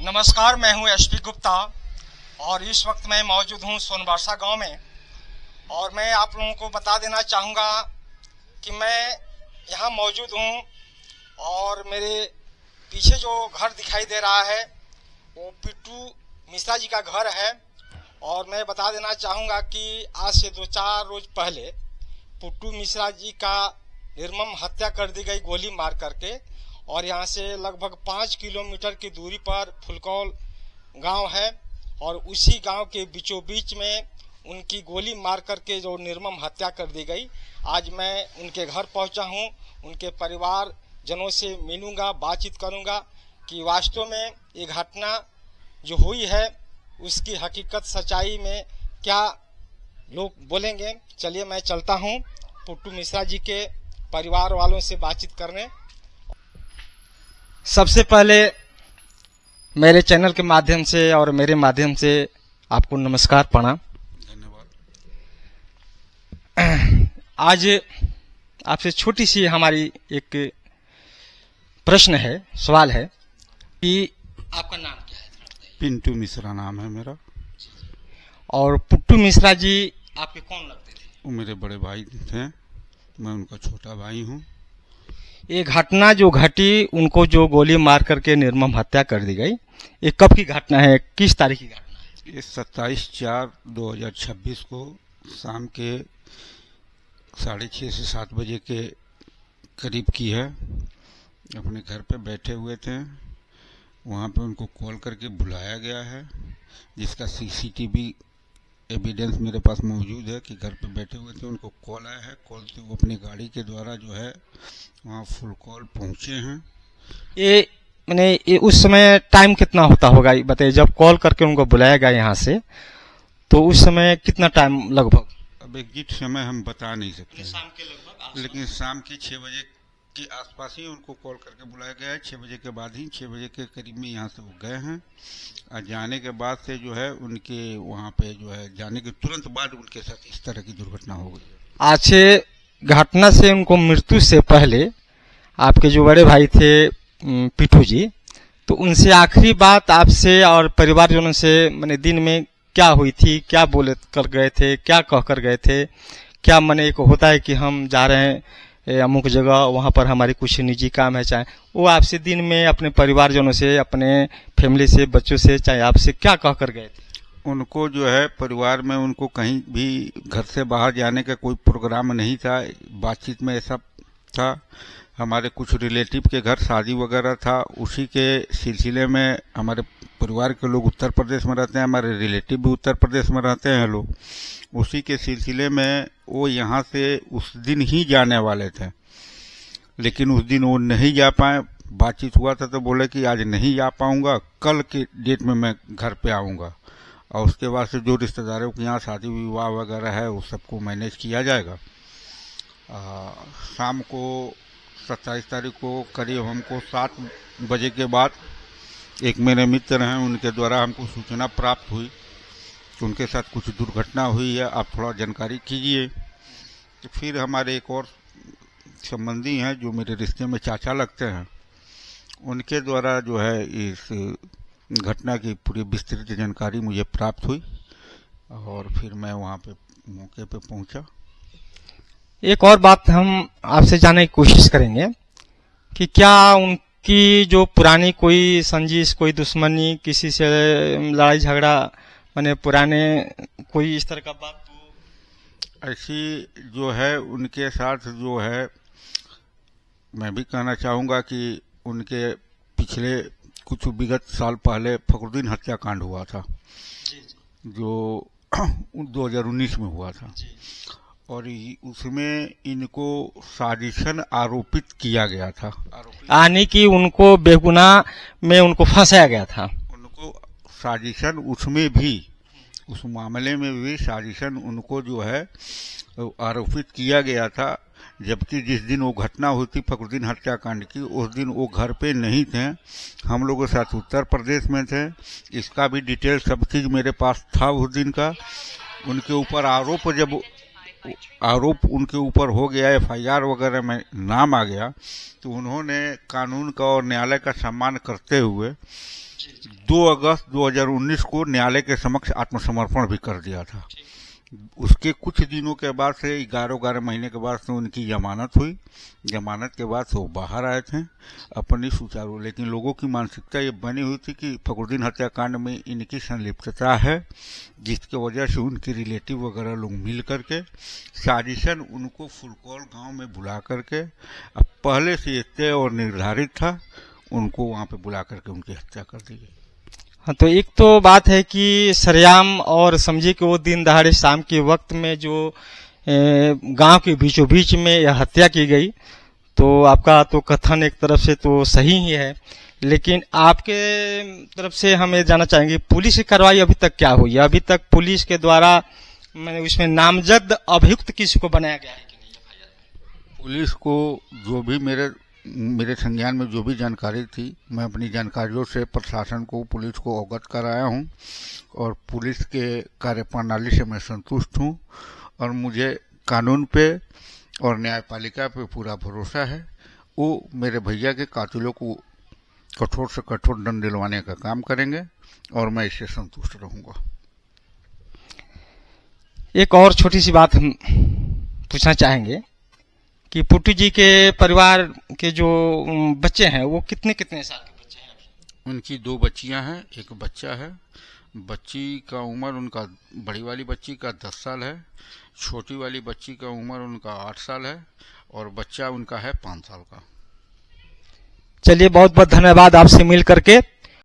नमस्कार, मैं हूं एसपी गुप्ता और इस वक्त मैं मौजूद हूं सोनबरसा गांव में। और मैं आप लोगों को बता देना चाहूँगा कि मैं यहां मौजूद हूं और मेरे पीछे जो घर दिखाई दे रहा है वो पिट्टू मिश्रा जी का घर है। और मैं बता देना चाहूँगा कि आज से 2-4 रोज पहले पिट्टू मिश्रा जी का निर्मम हत्या कर दी गई गोली मार करके। और यहाँ से लगभग 5 किलोमीटर की दूरी पर फुलकौल गांव है और उसी गांव के बीचों बीच में उनकी गोली मार करके जो निर्मम हत्या कर दी गई। आज मैं उनके घर पहुंचा हूं, उनके परिवार जनों से मिलूंगा, बातचीत करूंगा कि वास्तव में ये घटना जो हुई है उसकी हकीकत सच्चाई में क्या लोग बोलेंगे। चलिए मैं चलता हूं पिट्टू मिश्रा जी के परिवार वालों से बातचीत करने। सबसे पहले मेरे चैनल के माध्यम से और मेरे माध्यम से आपको नमस्कार, प्रणाम, धन्यवाद। आज आपसे छोटी सी हमारी एक प्रश्न है, सवाल है कि आपका नाम क्या है? पिंटू मिश्रा नाम है मेरा। और पिट्टू मिश्रा जी आपके कौन लगते थे? वो मेरे बड़े भाई थे, मैं उनका छोटा भाई हूँ। ये घटना जो घटी, उनको जो गोली मार करके निर्मम हत्या कर दी गई, ये कब की घटना है, किस तारीख की घटना है? ये 27/4/2026 को शाम के 6:30 से 7 बजे के करीब की है। अपने घर पे बैठे हुए थे, वहाँ पे उनको कॉल करके बुलाया गया है, जिसका सीसीटीवी एविडेंस मेरे पास मौजूद है कि घर पे बैठे हुए थे, उनको कॉल आया है। कॉल से वो अपनी गाड़ी के द्वारा जो है वहाँ फुलकौल पहुँचे हैं। ये मैंने ये उस समय टाइम कितना होता होगा ये बताइए, जब कॉल करके उनको बुलाया गया यहाँ से, तो उस समय कितना टाइम लगभग? अब एग्जैक्ट समय हम बता नहीं सकते हैं, शाम के लगभग, लेकिन शाम के 6 बजे के आसपास ही उनको कॉल करके बुलाया गया है। 6 बजे के बाद ही, 6 बजे के करीब में यहाँ से वो गए हैं। और जाने के बाद से जो है उनके वहाँ पे जो है जाने के तुरंत बाद उनके साथ इस तरह की दुर्घटना हो गई। आज घटना से उनको मृत्यु से पहले आपके जो बड़े भाई थे पिट्टू जी, तो उनसे आखिरी बात आपसे और परिवारजनों से मैंने दिन में क्या हुई थी, क्या बोले कर गए थे, क्या कह कर गए थे? क्या मैंने एक होता है कि हम जा रहे हैं अमुक जगह, वहाँ पर हमारी कुछ निजी काम है, चाहे वो आपसे दिन में अपने परिवारजनों से, अपने फैमिली से, बच्चों से, चाहे आपसे क्या कह कर गए थे? उनको जो है परिवार में उनको कहीं भी घर से बाहर जाने का कोई प्रोग्राम नहीं था। बातचीत में ऐसा था, हमारे कुछ रिलेटिव के घर शादी वगैरह था, उसी के सिलसिले में हमारे परिवार के लोग उत्तर प्रदेश में रहते हैं, हमारे रिलेटिव भी उत्तर प्रदेश में रहते हैं लोग, उसी के सिलसिले में वो यहाँ से उस दिन ही जाने वाले थे, लेकिन उस दिन वो नहीं जा पाए। बातचीत हुआ था तो बोले कि आज नहीं जा पाऊंगा, कल के डेट में मैं घर पे आऊँगा, और उसके बाद से जो रिश्तेदारों के यहाँ शादी विवाह वगैरह है वो सबको मैनेज किया जाएगा। शाम को 27 तारीख को करीब हमको 7 बजे के बाद एक मेरे मित्र हैं, उनके द्वारा हमको सूचना प्राप्त हुई कि उनके साथ कुछ दुर्घटना हुई है, आप थोड़ा जानकारी कीजिए। तो फिर हमारे एक और संबंधी हैं जो मेरे रिश्ते में चाचा लगते हैं, उनके द्वारा जो है इस घटना की पूरी विस्तृत जानकारी मुझे प्राप्त हुई और फिर मैं वहाँ पे मौके पे पहुँचा। एक और बात हम आपसे जानने की कोशिश करेंगे कि क्या उनकी जो पुरानी कोई संजिश, कोई दुश्मनी, किसी से लड़ाई झगड़ा, माने पुराने कोई इस तरह का बात? तो ऐसी जो है उनके साथ जो है, मैं भी कहना चाहूँगा कि उनके पिछले कुछ विगत साल पहले फखरुद्दीन हत्याकांड हुआ था, जो 2019 में हुआ था, और उसमें इनको साजिशन आरोपित किया गया था। यानी कि उनको बेगुनाह में उनको फंसाया गया था। उनको साजिशन, उसमें भी उस मामले में भी साजिशन उनको जो है आरोपित किया गया था, जबकि जिस दिन वो घटना हुई थी फखरुद्दीन हत्याकांड की, उस दिन वो घर पे नहीं थे, हम लोगों के साथ उत्तर प्रदेश में थे। इसका भी डिटेल सब चीज़ मेरे पास था उस दिन का। उनके ऊपर आरोप जब आरोप उनके ऊपर हो गया, FIR वगैरह में नाम आ गया, तो उन्होंने कानून का और न्यायालय का सम्मान करते हुए 2 अगस्त 2019 को न्यायालय के समक्ष आत्मसमर्पण भी कर दिया था। उसके कुछ दिनों के बाद से 11 महीने के बाद से उनकी जमानत हुई। जमानत के बाद से वो बाहर आए थे अपनी सुचारू, लेकिन लोगों की मानसिकता ये बनी हुई थी कि फखरुद्दीन हत्याकांड में इनकी संलिप्तता है, जिसकी वजह से उनके रिलेटिव वगैरह लोग मिल करके साजिशन उनको फुलकौल गांव में बुला करके, अब पहले से ये तय और निर्धारित था, उनको वहां पे बुला करके उनकी हत्या कर दी गई। हाँ, तो एक तो बात है कि सरेआम और समझिए कि वो दिन दहाड़े शाम के वक्त में जो गांव के बीचों बीच में यह हत्या की गई, तो आपका तो कथन एक तरफ से तो सही ही है, लेकिन आपके तरफ से हम ये जानना चाहेंगे पुलिस की कार्रवाई अभी तक क्या हुई है? अभी तक पुलिस के द्वारा मैंने उसमें नामजद अभियुक्त किसी को बनाया गया है कि नहीं? पुलिस को जो भी मेरे संज्ञान में जो भी जानकारी थी, मैं अपनी जानकारियों से प्रशासन को, पुलिस को अवगत कराया हूं, और पुलिस के कार्यप्रणाली से मैं संतुष्ट हूं, और मुझे कानून पे और न्यायपालिका पे पूरा भरोसा है। वो मेरे भैया के कातिलों को कठोर से कठोर दंड दिलवाने का काम करेंगे, और मैं इससे संतुष्ट रहूंगा। एक और छोटी सी बात हम पूछना चाहेंगे कि पुट्टू जी के परिवार के जो बच्चे हैं वो कितने साल के बच्चे हैं? उनकी 2 बच्चियां हैं, एक बच्चा है। बच्ची का उम्र उनका, बड़ी वाली बच्ची का 10 साल है, छोटी वाली बच्ची का उम्र उनका 8 साल है, और बच्चा उनका है 5 साल का। चलिए, बहुत बहुत धन्यवाद आपसे मिल करके।